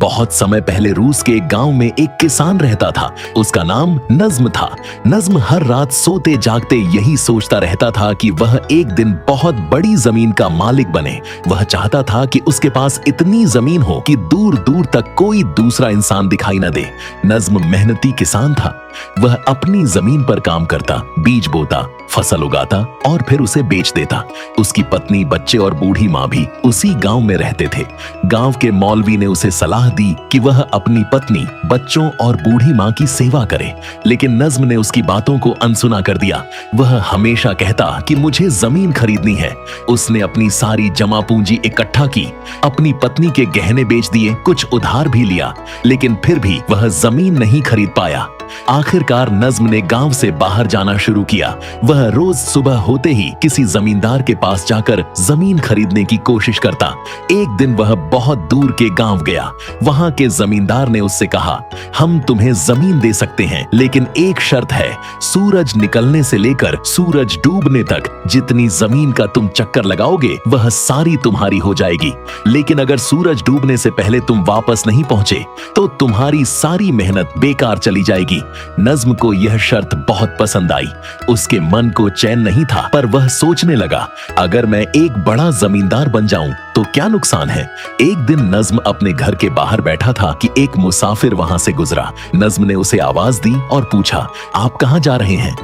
बहुत समय पहले रूस के एक गांव में एक किसान रहता था। उसका नाम नज्म था। नज्म हर रात सोते जागते यही सोचता रहता था कि वह एक दिन बहुत बड़ी जमीन का मालिक बने। वह चाहता था कि उसके पास इतनी जमीन हो कि दूर दूर तक कोई दूसरा इंसान दिखाई न दे। नज्म मेहनती किसान था। वह अपनी जमीन पर काम करता, बीज बोता, फसल उगाता और फिर उसे बेच देता। उसकी पत्नी, बच्चे और बूढ़ी माँ भी उसी गांव में रहते थे। गांव के मौलवी ने उसे सलाह दी कि वह अपनी पत्नी, बच्चों और बूढ़ी माँ की सेवा करे, लेकिन नज्म ने उसकी बातों को अनसुना कर दिया। वह हमेशा कहता कि मुझे जमीन खरीदनी है। उसने अपनी सारी जमा पूंजी इकट्ठा की, अपनी पत्नी के गहने बेच दिए, कुछ उधार भी लिया, लेकिन फिर भी वह जमीन नहीं खरीद पाया। आखिरकार नज्म ने गांव से बाहर जाना शुरू किया। वह रोज सुबह होते ही किसी जमींदार के पास जाकर जमीन खरीदने की कोशिश करता। एक दिन वह बहुत दूर के गांव गया। वहां के जमींदार ने उससे कहा, हम तुम्हें जमीन दे सकते हैं, लेकिन एक शर्त है, सूरज निकलने से लेकर सूरज डूबने तक जितनी जमीन का तुम चक्कर लगाओगे वह सारी तुम्हारी हो जाएगी। लेकिन अगर सूरज डूबने से पहले तुम वापस नहीं पहुंचे तो तुम्हारी सारी मेहनत बेकार चली जाएगी। नज्म को यह शर्त बहुत पसंद आई। उसके मन को चैन नहीं था, पर वह सोचने लगा, अगर मैं एक बड़ा जमींदार बन जाऊं तो क्या नुकसान है। एक दिन नज्म अपने घर के बाहर बैठा था कि एक मुसाफिर वहां से गुजरा। नज्म ने उसे आवाज दी और पूछा, आप कहां जा रहे हैं?